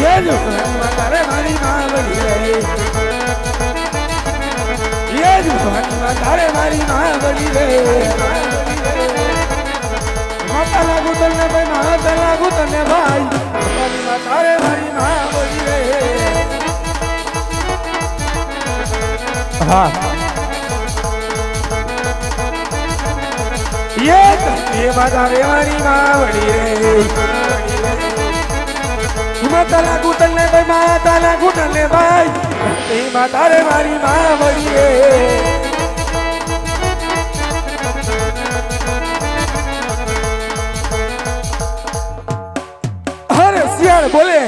ये जो तारे मारी माँ बड़ी रे, ये जो तारे मारी माँ बड़ी रे, माता लागू तन्ने भाई, माता लागू तन्ने भाई, तारे मारी माँ बड़ी रे। हाँ ये माता रे मारी माँ बड़ी रे, माता लागू तन्ने भाई, माता लागू तन्ने भाई, माता रे मारी माँ बड़ी रे। हरे सियार बोले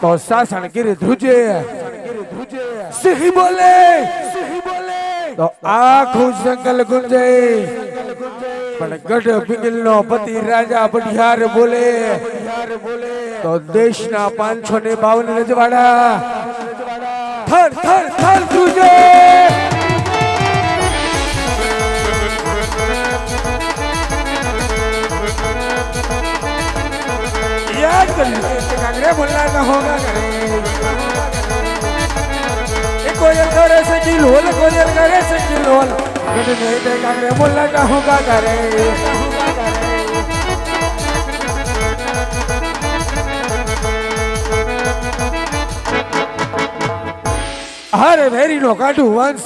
तो शासन गिर ध्रुजे, सिंह बोले तो आखों जंगल गुंजे, पर गढ़ पिंगलनो पति राजा बड़ियार बोले तो देश ना 552 रजवाड़ा थर थर थर ध्रुजे। याद कर लो कांगड़े बोलना ना होगा करे, कोयल करे से किलोल, कोयल करे से किलोल, कद नहीं ते कांगड़े बोलना ना होगा करे। हरे वेरी नो काटू वंश,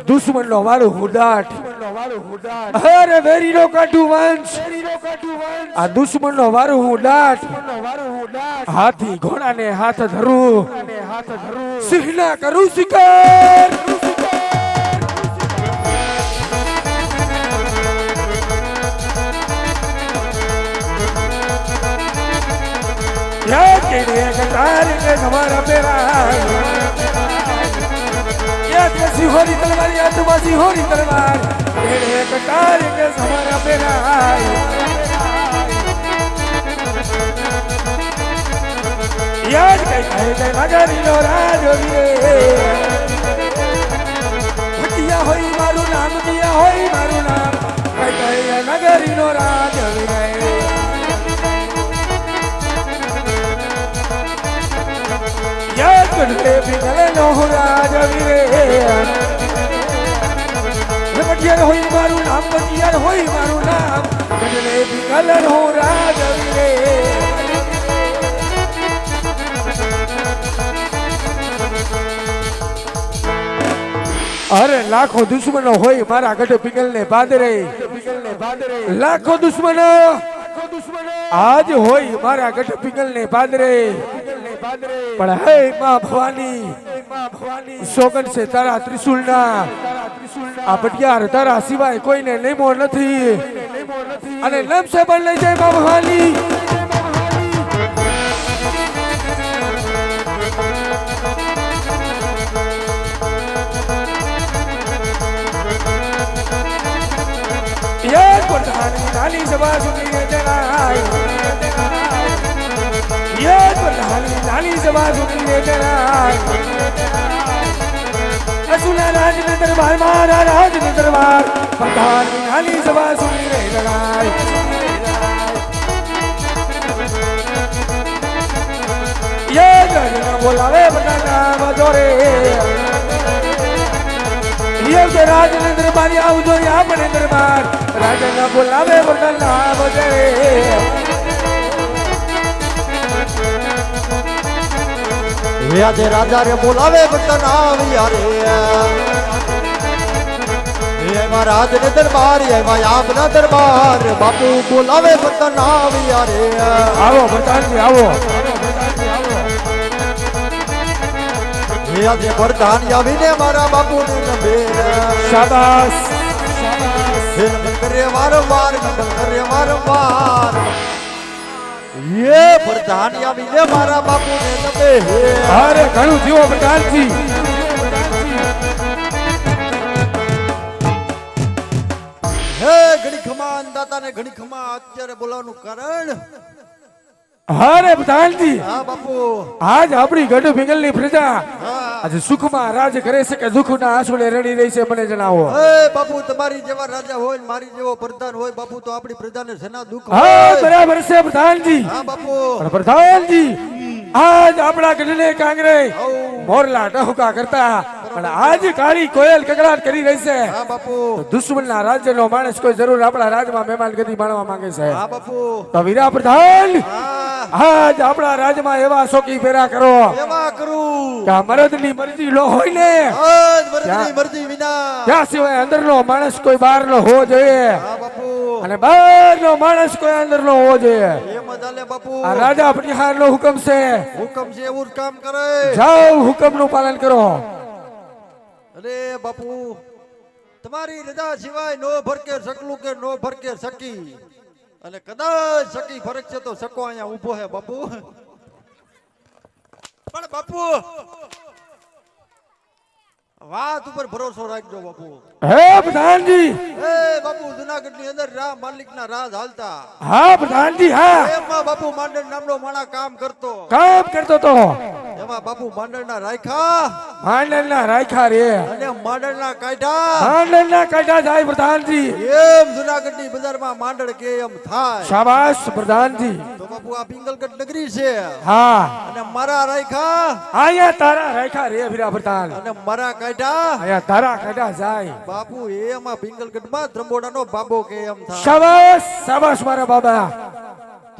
दुश्मन नो वारो हुडाट, हरे वेरी नो काटू वंश, आ दुश्मन नो वारो हुडाट, हाथी घोड़ा ने हाथ धरू, सिंह ना करू शिकार, या के कटार के हमारा पेरा, या कैसी होरी तलवार, या तुम्हारी होरी तलवार, तेरे कटार के हमारा पेरा। याद कहे नगरी नो राजवीरे, किया होई मारू नाम, किया होई मारू नाम, कहे नगरी नो राजवीरे। याद करे पिंगले नो राजवीरे, बटियार होई मारू नाम, बटियार होई मारू नाम, कहे पिंगले नो राजवीरे। अरे लाखों दुश्मनों होई मारा गढ़ पिंगलने बादरे, लाखों दुश्मनों आज होई मारा गढ़ पिंगलने बादरे, पर हे माँ भवानी सोगन से तारा त्रिशूलना आ बटियार तारा सिवाय कोई ने नहीं मोर नथी, अने नम से बन ले जय माँ भवानी। ये प्रधानी नाली सभा सुनी रे जनाई, ये प्रधानी नाली सभा सुनी रे जनाई, असुना राज ने दरबार मारा राज ने दरबार, प्रधानी नाली सभा सुनी रे जनाई। ये गण बोलावे बताना बजोरे, ये राज ने दरबार आओ जो यहाँ बने दरबार, राजा ना बोलावे बताना बजोरे। यादे राजा रे बोलावे बताना यारे, ये महाराज ने दरबार, ये आप ना दरबार, बापू बोलावे बताना यारे। आओ बतान जी आओ, यादे प्रधान यावी ने मारा बापू ने नबेर, शाबाश नंदन करे वारंवार, नंदन करे वारंवार, ये प्रधान यावी ने मारा बापू ने नबेर। अरे घणो जीवो प्रधान जी, हे घड़ी खमा अंदाता ने घड़ी खमा અત્યારે બોલાવવાનું કારણ અરે પ્રધાનજી, હા બાપુ આજ આપણી ગઢ પિંગલની પ્રજા હા આજે સુખમાં રાજ કરે છે કે દુઃખના આંસુડે રડી રહી છે, મને જણાવો. એ બાપુ તમારી જેવા રાજા હોય ને મારી જેવો પ્રધાન હોય બાપુ તો આપણી પ્રજાને સેના દુઃખ હા હોય. બરાબર છે પ્રધાનજી, હા બાપુ પણ પ્રધાનજી આજ આપણા ગઢને કાંગરે મોરલા ટહુકા કરતા પણ આજ કાળી કોયલ કકડાટ કરી રહી છે. હા બાપુ દુશ્મનના રાજ્યનો માણસ કોઈ જરૂર આપણા રાજમાં મહેમાનગતિ માણવા માંગે છે. હા બાપુ તો વીરા પ્રધાન હા આજ આપણા રાજમાં એવા શોકી ફેરા કરો એવા કરું કે આ મરદની મરજી નો હોય ને આજ મરજીની મરજી વિના ત્યાં સિવાય અંદરનો માણસ કોઈ બહારનો હોવો જોઈએ હા બાપુ અને બહારનો માણસ કોઈ અંદરનો હોવો જોઈએ. એમ જ હાલે બાપુ આ રાજા પટિહારનો હુકમ છે, હુકમ છે એવું જ કામ કરે. જાઓ હુકમનું પાલન કરો. અરે બાપુ તમારી રજા સિવાય નો ભરકે શકલું કે નો ભરકે સકી અને કદાચ સકી ફરક છે તો સકો અહીંયા ઊભો હે બાપુ. પણ બાપુ વાત ઉપર ભરોસો રાખજો બાપુ. હે પ્રધાનજી, એ બાપુ જુનાગઢ ની અંદર રામ માલિક ના રાજ હાલતા હા પ્રધાનજી, હા એમાં બાપુ માંડળ નામનો માણા કામ કરતો કામ કરતો તો એમાં બાપુ માંડળ ના રાખ્યા માંડલના રાખ્યા રે અને માંડળ ના કાઢ્યા માંડલના કાઢ્યા જાય પ્રધાનજી. એમ જુનાગઢ ની બજારમાં માંડળ કે એમ થાય. શાબાશ પ્રધાનજી. તો બાપુ આ પિંગલગઢ નગરી છે હા અને મારા રાખ્યા અહીંયા તારા રાખ્યા રે વીરા પ્રધાન, અને મારા કાઢ્યા અહીંયા તારા કાઢ્યા જાય. બાપુ એમાં પિંગલગઢ માં ત્રંબોડાનો બાબો કે એમ થાય. શાબાશ શાબાશ મારા બાબા,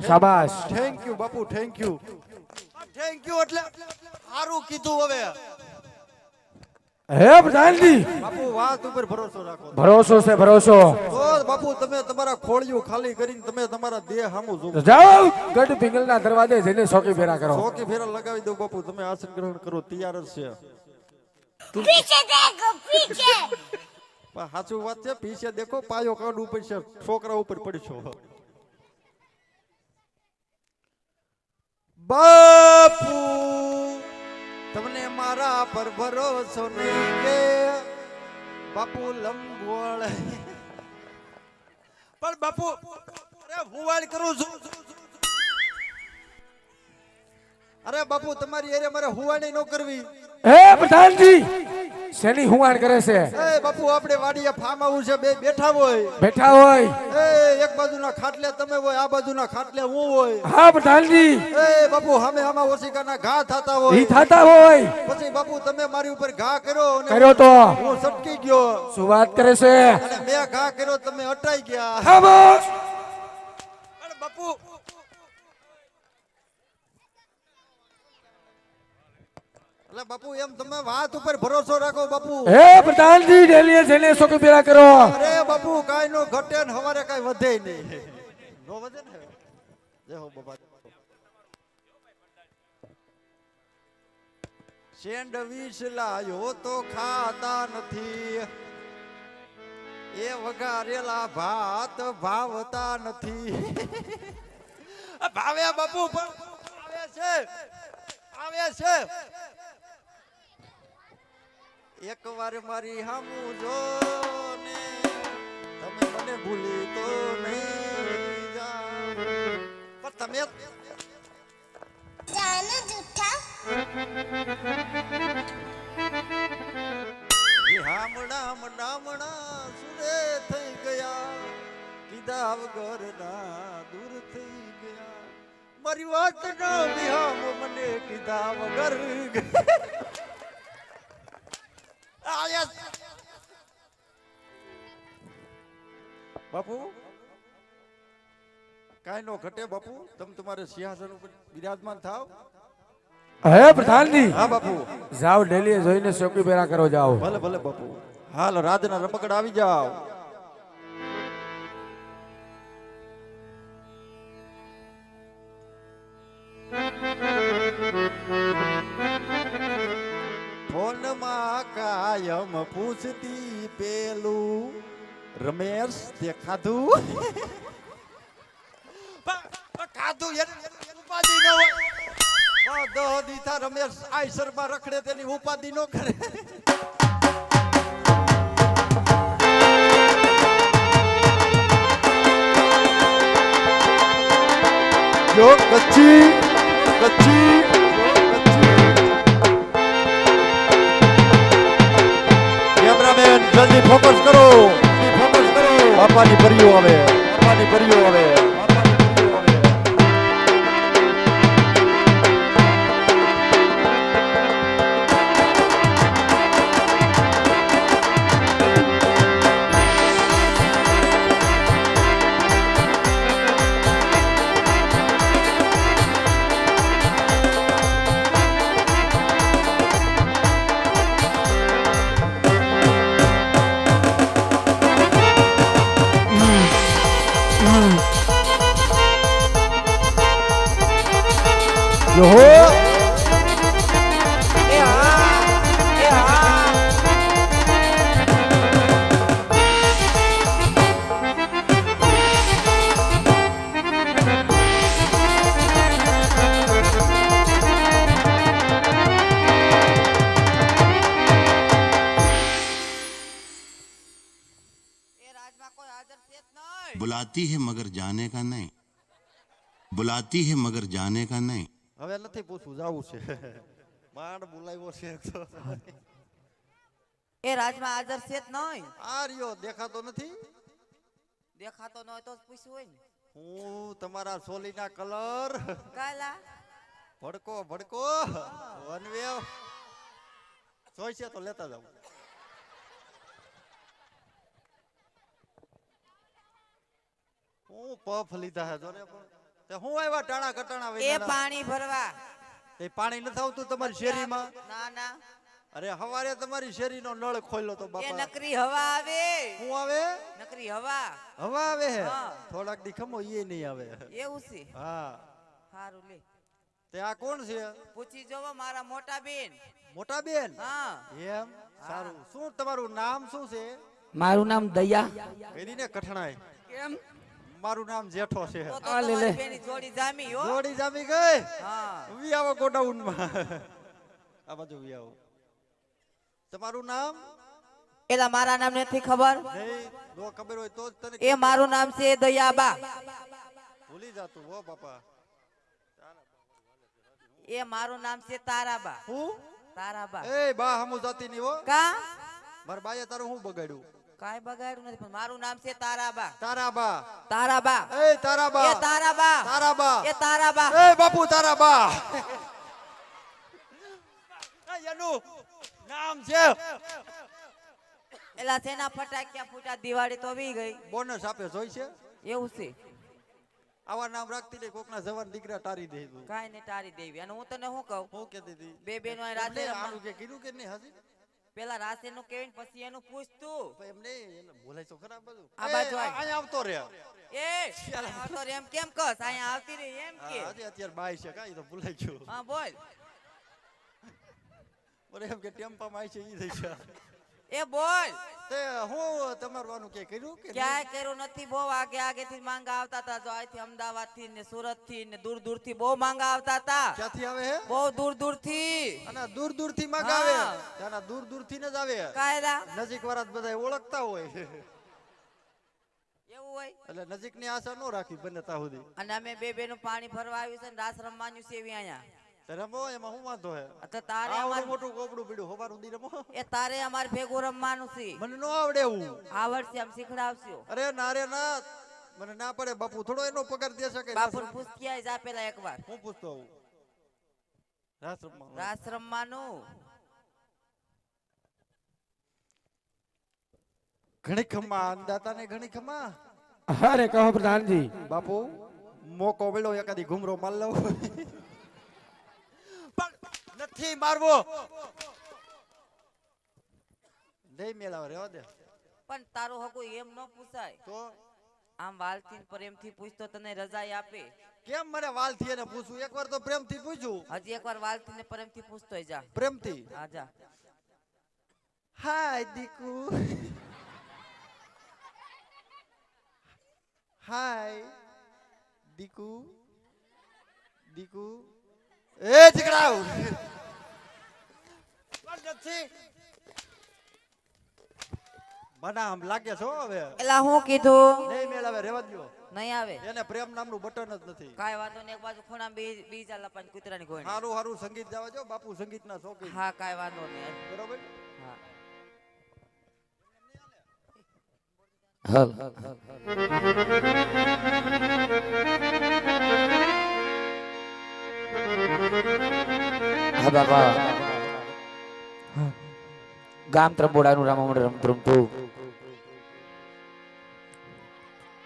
શાબાશ. Thank you Bapu thank you એટલે સારું કીધું. હવે હે પ્રધાનજી, બાપુ વાત ઉપર ભરોસો રાખો ભરોસો છે ભરોસો. તો બાપુ તમે તમારા ખોળિયું ખાલી કરીને તમે તમારા દેહ સામું તો જોવો. જાઓ ગઢ પિંગલના દરવાજે જઈને શોકી ફેરા કરો. ચોકી ફેરા લગાવી દો બાપુ. તમે આસન ગ્રહણ કરો તૈયાર જ છે. पीछे देखो पीछे પણ સાચું વાત છે પીછે દેખો પાયો કાઢ ઉપર છે છોકરા ઉપર પડશો. બાપુ તમને મારા પર ભરોસો નહીં કે બાપુ લંબોળ. પણ બાપુ અરે હુવાડ કરું છું. અરે બાપુ તમારી એરે મારે હુવાડી ન કરવી. હે પ્રધાનજી, શેની હુવાણ કરે છે? એ બાપુ આપણે વાડીએ ફાર્મ હાઉસ છે, બે બેઠા હોય બેઠા હોય. એ એક બાજુના ખાટલે તમે હોય, આ બાજુના ખાટલે હું હોય. હા પ્રધાનજી, એ બાપુ સામે આમાં ઓશિકાના ઘા થતા ઈ હોય. થતા હોય. પછી બાપુ તમે મારી ઉપર ઘા કર્યો અને કર્યો તો હું સટકી ગયો શું વાત કરે છે? અને મેં ઘા કર્યો તમે અટાઈ ગયા. ખામોશ. પણ બાપુ એટલે બાપુ એમ તમે વાત ઉપર ભરોસો રાખો બાપુ. હે પ્રધાનજી, ડેલીએ જઈને શોકી ફેરા કરો. અરે બાપુ કાઈ નો ઘટે ને હવારે કાઈ વધે નહીં. નો વધે ને જય હો બાબા. સેન્ડવીચ લાયો તો ખાતા નથી, એ વઘારેલા ભાત ભાવતા નથી. ભાવે બાપુ આવે છે આવે છે. એક વાર મારી હામું જો ને તમે મને ભૂલી તો નહીં જાઓ. પણ તમે जाना जूठा હામણા મનામણા સુરે થઈ ગયા, કીધા વગર ના દૂર થઈ ગયા. મારી વાત નો વિહામ મને કીધા વગર બાપુ કાઈ નો ઘટે બાપુ. તમે તમારે સિંહાસન ઉપર બિરાજમાન થાવ. હે પ્રધાનજી, હા બાપુ જાઓ ડેલીએ જોઈને શોકી ફેરા કરો. જાઓ. ભલે ભલે બાપુ. હાલ રાજના રમકડા આવી જાવ. ફોનમાં કાયમ પૂછતી પેલું રમેશ તે ખાધું. ખાધું ઉપાધિ ન હોય. દીધા રમેશ આઈસરમાં રખડે તેની ઉપાધિ ન કરે. જો કચ્છી કચ્છી કેમેરામેન જલ્દી ફોકસ કરો બાપાની પરિયો આવે બાપાની પરિયો આવે જો હો बुलाती है मगर जाने का नहीं, बुलाती है मगर जाने का नहीं. હવે નથી પૂછવું જાવું છે માંડ બોલાવ્યો છે તો એ રાજમાં હાજર છે જ નહીં આ રહ્યો દેખાતો નથી દેખાતો ન હોય તો જ પૂછ્યું હોય ને હું તમારા સોલીના કલર કાલા ભડકો ભડકો વનવેવ જોઈ છે તો લેતા જાવ હું પફ લીધા હે જોને પણ તે હું આવ્યા ટાણા કટાણા એ વેચાણા પાણી ભરવા તે પાણી નથી આવતું તમારી શેરીમાં ના ના અરે હવારે તમારી શેરીનો નળ ખોલ્યો તો એ બાપા નકરી હવા આવે હું આવે નકરી હવા હવા આવે હે હા. થોડાક દી ખમો એ નહીં આવે એવું છે હા સારું લે તે આ કોણ છે પૂછી જોવો મારા મોટા બેન મોટા બેન હા એમ સારું શું તમારું નામ શું છે મારું નામ દયા એની કઠણાય કેમ મારું નામ જેઠો છે તો તમારી બેની જોડી જામી હો જોડી જામી ગઈ હા વી આવો ગોડાઉન માં આ બાજુ વી આવો તમારું નામ એલા મારા નામ નથી ખબર નહીં જો ખબર હોય તો જ તને એ મારું નામ છે દયાબા ભૂલી જાતું હો બાપા એ મારું નામ છે તારાબા હું તારાબા એ બા હમુ જાતી ની હો કા મારા બાએ તારું હું બગાડ્યું કાઈ બગાડ્યું નથી પણ મારું નામ છે તારાબા તારાબા તારાબા એ તારાબા એ તારાબા તારાબા એ તારાબા એ બાપુ તારાબા એનું નામ છે એલા સેના ફટાક્યા ફૂટા દિવાળી તો આવી ગઈ બોનસ આપે જોઈ છે એવું છે આવા નામ રાખતી નહીં કોકના જવાન દીકરા તારી દે તું કાઈ ને તારી દેવી અને હું તને શું કહું હું કહેતી હતી બે બેનો અહીં રાતે એમને રમવા- આનું કે કીધું કે નહીં હાજી પેલા રાતે નું કેવીને પછી એનું પૂછતું એમને એને બોલાય તો ખરાબ બધું આ બાજુ આય. અહીંયા આવતો રે એ આ તો એમ કેમ કસ અહીંયા આવતી રહી એમ કે આજે અત્યારે બાય છે કાઈ તો ભૂલાઈ ગયું હા બોલ મને એમ કે ટેમ્પામાં આવી છે ઈ થઈ છે એ બોલ તે હું તમારું આનું કે કર્યું કે ક્યાંય કર્યું નથી બહુ આગે આગે થી માંગા આવતા હતા જો અહીંથી અમદાવાદ થી ને સુરત થી ને દૂર દૂર થી બહુ માંગા આવતા હતા ક્યાંથી આવે હે બહુ દૂર દૂર થી અને દૂર દૂર થી માં હા. આવે ત્યાંના દૂર દૂર થી જ આવે કાયદા નજીક વાળા બધા ઓળખતા હોય એવું હોય એટલે નજીક ની આશા નો રાખી બને ત્યાં સુધી અને અમે બે બેનું પાણી ભરવા આવ્યું છે ને રાસ રમવાનું છે એવી અહીંયા રમો એમાં હું વાંધો હે તો તારે આવડું અમાર મોટું કોપડું પીડ્યું હોવાનું દી રમો એ તારે અમારે ભેગું રમવાનું છે મને નો આવડે એવું આવડશે આમ શીખડાવશો અરે ના રે ના મને ના પડે બાપુ થોડો એનો પગાર દે શકે બાપુર પૂછતી આય જા પેલા એકવાર હું પૂછતો આવું રાસ રમવા રાસ રમવાનું ઘણી ખમા અંદાતા ને ઘણી ખમા અરે કહો પ્રધાનજી બાપુ મોકો મળ્યો એકાદી ઘુમરો માર લઉં પણ નથી મારવો નહીં મેળાવે રેવા દે પણ તારું હગું એમ ન પૂછાય તો આમ વાલથી ને પ્રેમથી પૂછતો તને રજાઈ આપે કેમ મને વાલ થી એને પૂછું એકવાર તો પ્રેમથી પૂછું હજી એકવાર વાલથી ને પ્રેમથી પૂછતો જા પ્રેમથી હા જા હાય દીકુ હાય દીકુ દીકુ એ દીકરાઓ નથી મને આમ લાગે છો હવે એલા હું કીધું નહીં મેળાવે રેવા દ્યો નહીં આવે એને પ્રેમ નામનું બટન જ નથી. કાંઈ વાંધો નહીં, એક બાજુ ખૂણામાં બીજા લપાન કૂતરાની કોઈ હારું હારું સંગીત ગાવા જો, બાપુ સંગીતના શોખીન. હા કાંઈ વાંધો નહીં બરોબર. હા હાલ હા બાપા ગામ ત્રંબોડાનું રામામણ રમતું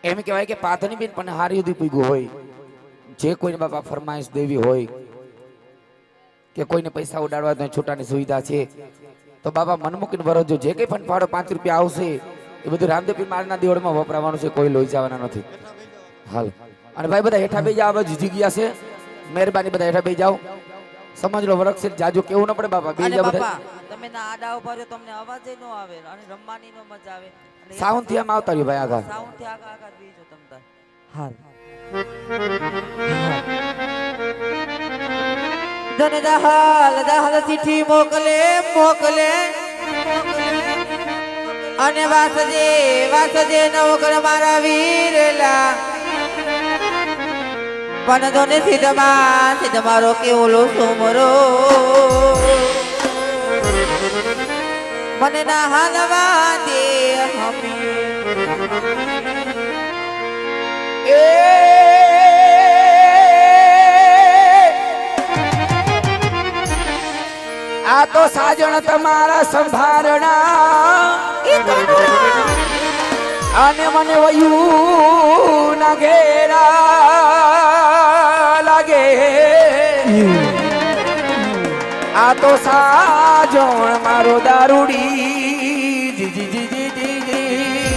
એમ કહેવાય કે પાથરની બેન પણ હારી સુધી પૂગ્યું હોય. જે કોઈને બાપા ફરમાઈશ દેવી હોય કે કોઈને પૈસા ઉડાડવા તો છૂટાની સુવિધા છે તો બાપા મન મૂકીને ભરોજો. જે કંઈ ફંડફાળો 5 રૂપિયા આવશે એ બધું રામદેવ મારના દેવળમાં વપરાવાનું છે, કોઈ લોહી જવાના નથી. હાલ અને ભાઈ બધા હેઠા બેસી જાવ, આ બાજુ જગ્યા છે, મહેરબાની બધા હેઠા બેસી જાવ. સમજ લો વરખ છે, જાજો કેવું ન પડે બાપા. બેસી અને જાવ બધા. બાપા તમે ના આડા ઉભા રહ્યો તમને અવાજ ન આવે અને રમવાની નો મજા આવે. સાઉન્ડ થી આમ આવતા રહ્યો ભાઈ આગળ. સાઉન્ડ થી આગળ બીજો તમતા. હાલ ધન દહાલ દહાલ ચિઠ્ઠી મોકલે મોકલે અને વાસજે વાસજે નવગણ મારા વીરલા પણ દોને સીધ મારો કેવલો સુમરો મને ના હાલવા દે હમી આ તો સાજણ તમારા સંભારણા અને મને વયું ના ઘેરા લાગે. આ તો સાજણ મારો દારૂડી જી જી જી જી જી જી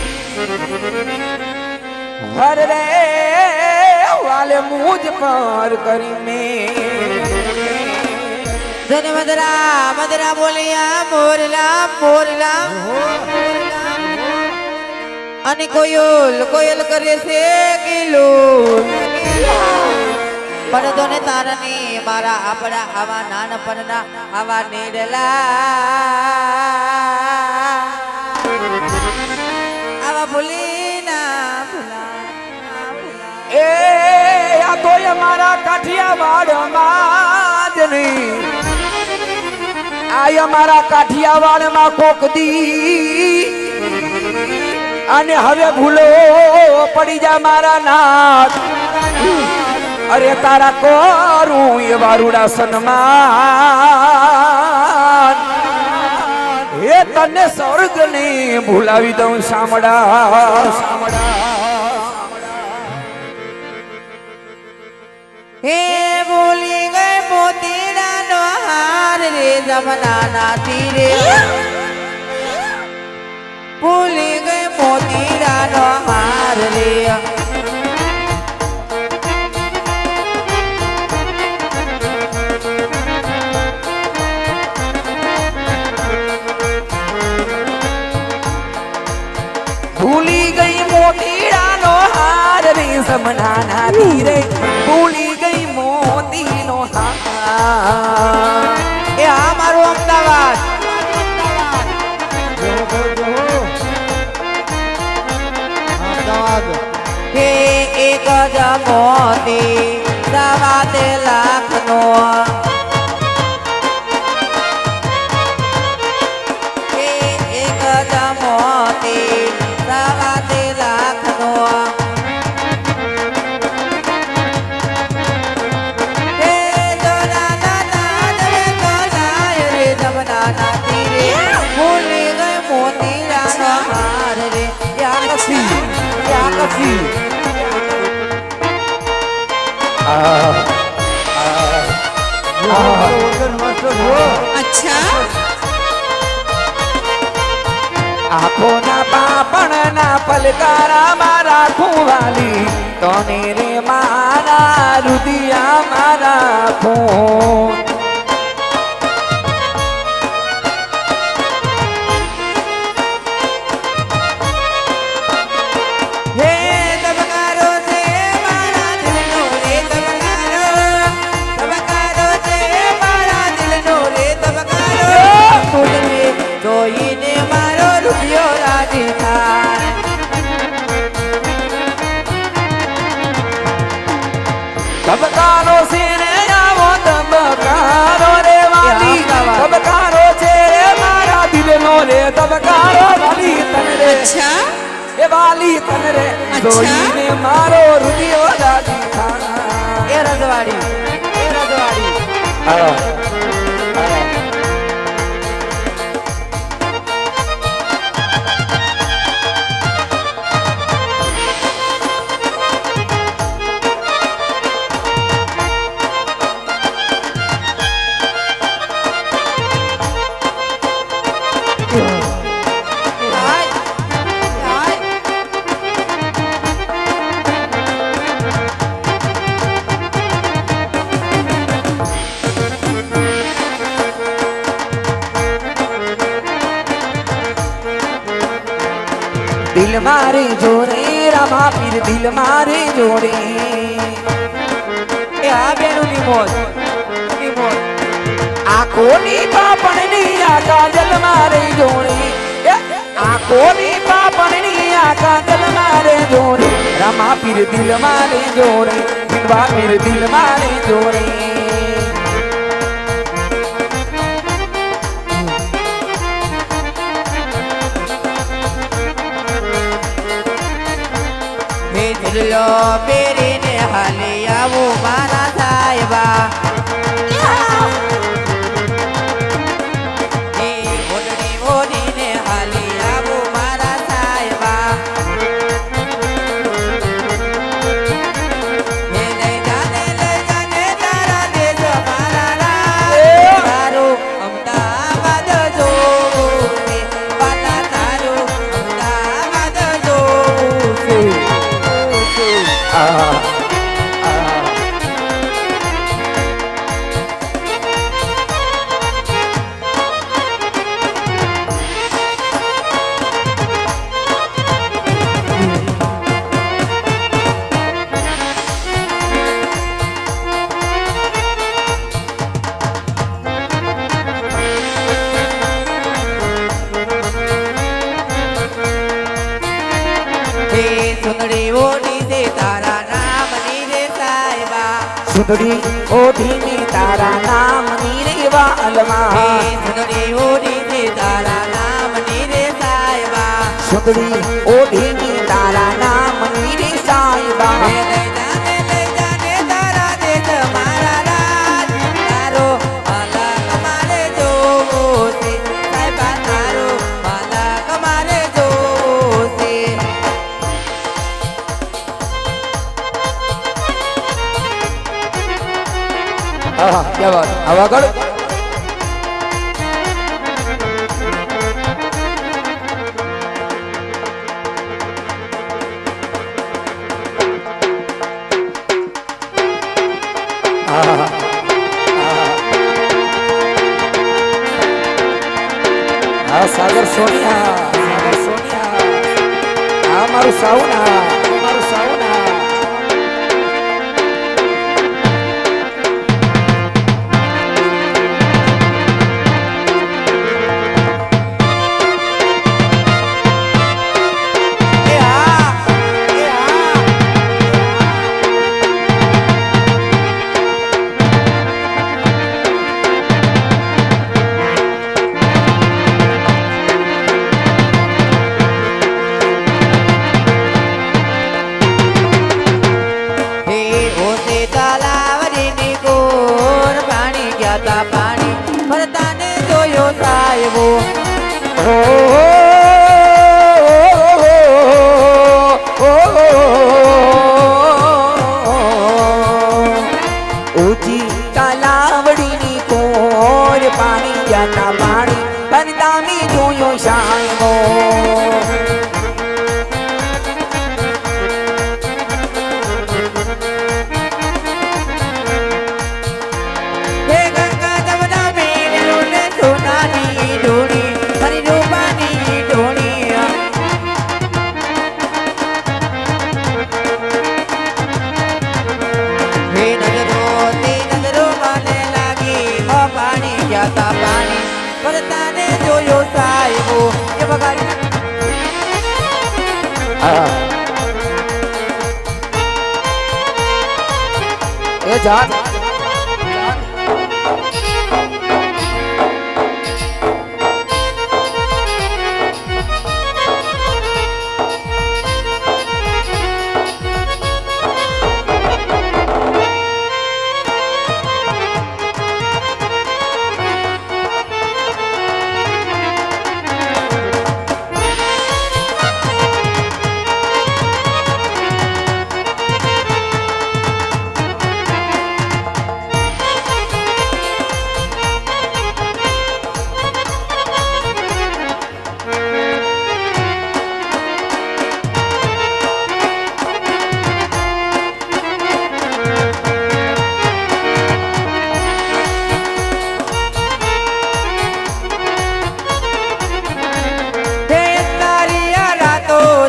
હર રે વાલે મુજ પર કરીને ધન મદરા મદરા બોલિયા મોરલા મોરલા અને કોયલ કોયલ કરે છે કિલોલ પણ દોને તારની મારા આપણા આવા નાનપણના આવા નીડલા આવા ભૂલીના ભૂલા એ આ તો અમારા કાઠિયાવાડમાં જ નહીં, આ અમારા કાઠિયાવાડમાં કોક દી અને હવે ભૂલો પડી જા મારા નાથ. અરે તારા કરું એ વારુડા સન્માન એ તને સ્વર્ગ ને ભૂલાવી દઉં સામડા સામડા. હે બોલી ગઈ મોતીડાનો હાર રે જમનાના તીરે ભૂલી ગઈ મોતીડાનો હાર રે ભૂલી ગઈ મોતીડાનો હાર રે જમનાના તીરે ભૂલી ગઈ મોતીનો હાર. એ આ મારું અમદાવાદ અમદાવાદ. હે એક જ મોતી સવા તે લાખનો હે એક જ મોતી સવા તે લાખનો હે જોનાના નાદ રે કોલાય રે જમનાના તીરે ભૂલી ગઈ મોતીડાનો હાર રે યા કસી ઓર્ગન માસ્ટર હો. આંખોના પાપણના પલકારામાં રાખું વાલી તને રે મારા રુદિયામાં રાખું. હે તબકારો છે મારા દિલનો રે તબકારો છે મારા દિલનો રે તબકારો તુજને જોઈને મારો રૂપિયો રાજી થાય ધબકારો છે રે આવો ધબકારો રે વાલી અમદાવાદ. ધબકારો છે રે મારા દિલનો રે ધબકારો વાલી તને રે અચ્છા એ વાલી તને રે અચ્છા. જોઈને મારો રુધિયો દાદી ખાના એ રજવાડી હાય, હાય. દિલ મારે જોડે રામા પીર દિલ મારે જોડે એ આ બેનુની મોજ આંખોની પાપણની આ કાજલ મારે જોડે એ આંખોની પાપણની આ કાજલ મારે જોડે રામા પીર દિલ મારે જોડે બિલવા પીર દિલ મારે જોડે હે દિલ્લો પહેરીને હાલી આવો મારા સાહેબા હે ઓઢણી ઓઢીને હાલી આવો મારા સાહેબા હે લઈ જાને તારા દેશ મારા રાજ તારું અમદાવાદ જોવું છે વાલા તારું અમદાવાદ જોવું છે હે સુંદરી ઓઢી દે તારા નામની રે સાહેબા સુંદરી ઓઢીને તારા નામની રે હે વાલમાં સુંદરી ઓઢી દે તારા નામની રે સાહેબા સુંદરી ઓઢીને તારા નામની રે સાહેબા હે લઈ જાને તારા દેશ મારા રાજ તારો માલક મારે જોવો છે સાહેબા તારો માલક મારે જોવો છે હા ક્યાં વાત હવે આગળ હા સાગર સોનિયા હા મારું સાઉના એ હા એ હા હે ઓસે તલાવડીની કોર પાણી ગયા તા પાણી ભરતાને જોયો સાહેબો ઊંચી તલાવડીની કોર પાણી જાતા પાણી બનતામી જોયો સાહેબો હે ગંગા જમના મેલું ને સોનાની ડોળી હરી રૂપાની ડોળી હે નજરો મને લાગી પાણી ગયા તા પાણી ભરતાને જોયો સાહેબો એ વગાડી એ જાન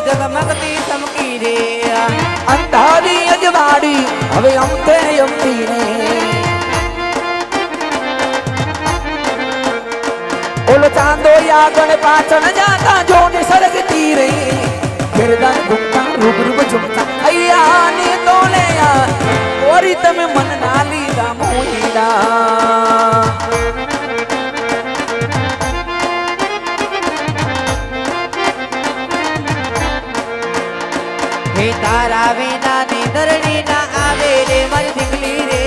જગમગતી ચમકી રે અંધારી અજવાડી હવે અમતે અમતી ને ઓલો ચાંદો આગળ પાછળ જાતા જોને સરગતી રે ગરદન ગુમતા રૂબરૂ ઝુમતા અયા ને તોલે ઓરી તમે મન ના લીધા મોહીડા હે તારા વિના નીંદરડી ના આવે રે મારી દીકલી રે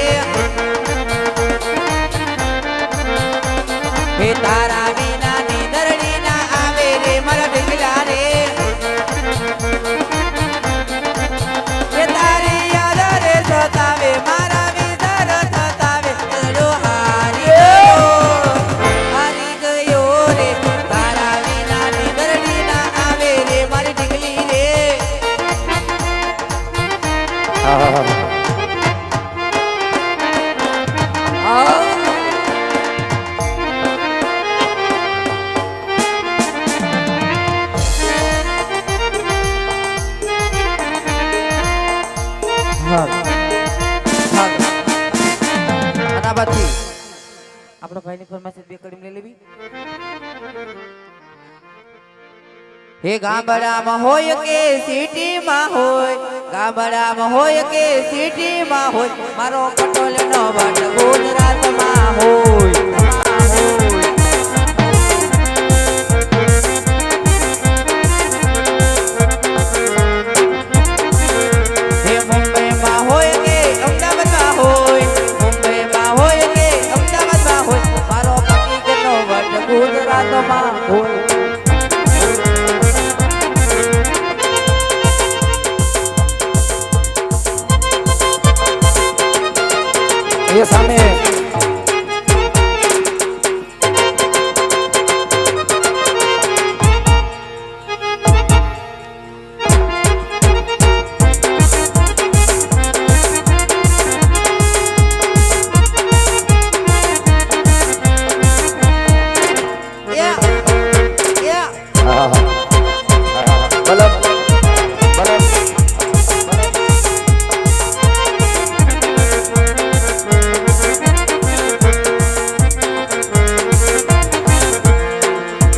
હે તારા વિના નીંદરડી ના આવે રે મારા દીકલા રે હે તારી યાદ રે સતાવે મારા વિચાર થતાવે ચલો હારી ગયો રે તારા વિના નીંદરડી ના આવે રે મારી દીકલી રે આપણા ભાઈની ફરમાઈશ બે કડી લઈ લેવી હે ગામડામાં હોય કે સિટીમાં હોય ગામડામાં હોય કે સિટીમાં હોય મારો પટોલ નો વાટ ગુજરાતમાં હોય હે મુંબઈમાં હોય કે અમદાવાદમાં હોય મુંબઈમાં હોય કે અમદાવાદમાં હોય મારો પતિ નો વાટ ગુજરાતમાં હોય એ સામે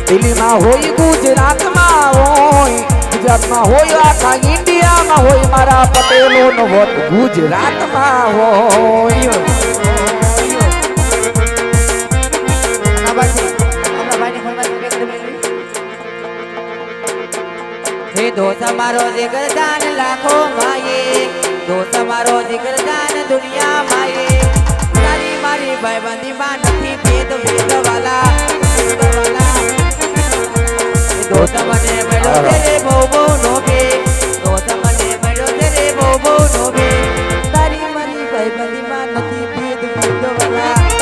દિલ્હીમાં હોય ગુજરાતમાં હોય ગુજરાતમાં હોય આખા ઇન્ડિયામાં હોય મારા પટેલોનો વોટ ગુજરાતમાં હોય દોસ્ત મારો જીગરદાન લાખો માયે દોસ્ત મારો જીગરદાન દુનિયા માયે તારી મારી ભાઈબંધીમાં નથી ભેદ વાલા દોસ્ત મને મળ્યો છે રે બહુ બહુ નો બે દોસ્ત મને મળ્યો છે રે બહુ બહુ નો બે તારી મારી ભાઈબંધીમાં નથી ભેદ વાલા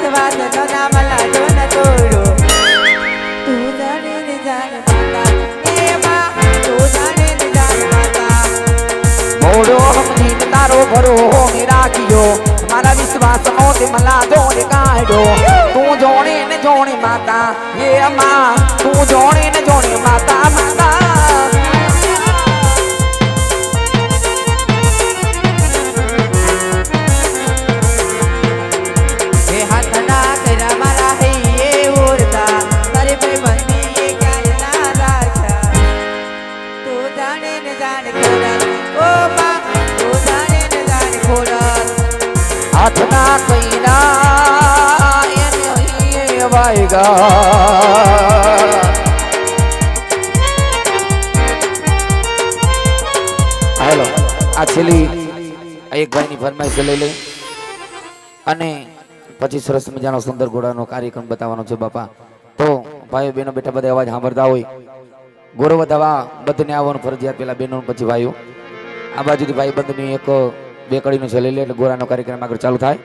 વિશ્વાસ નો નામ લાજો ન તોડો તું જાણે ને જાણ માતા એ માં તું જાણે ને જાણ માતા મોડો સમજીને તારો ભરો મે રાખ્યો મારા વિશ્વાસ નો તે મલા જોડે કાઢ્યો તું જોણે ને જોણે માતા એ માં તું જોણે ને જોણે માતા માતા એ હાથના તેરા મારા હૈયે ઉડતા તારે ભાઈ બંધી એ ક્યારે ના રાખ્યા તું જાણે ને જાણે ખોડા ઓ માં તું જાણે ને જાણે ખોડા હાથના કઈના એને વાયગા હાલો આ છેલ્લી એક ભાઈની ફરમાઈશ લઈ લઈ અને પછી સરસ મજાનો સુંદર ઘોડાનો કાર્યક્રમ બતાવવાનો છે બાપા તો ભાઈઓ બહેનો બેટા બધા અવાજ સાંભળતા હોય ગોરવ દવા બધાને આવવાનું ફરજિયાત પેલા બહેનો પછી ભાઈઓ આ બાજુથી ભાઈ બંધની એક બે કડીનો છે લઈ લે એટલે ગોરાનો કાર્યક્રમ આગળ ચાલુ થાય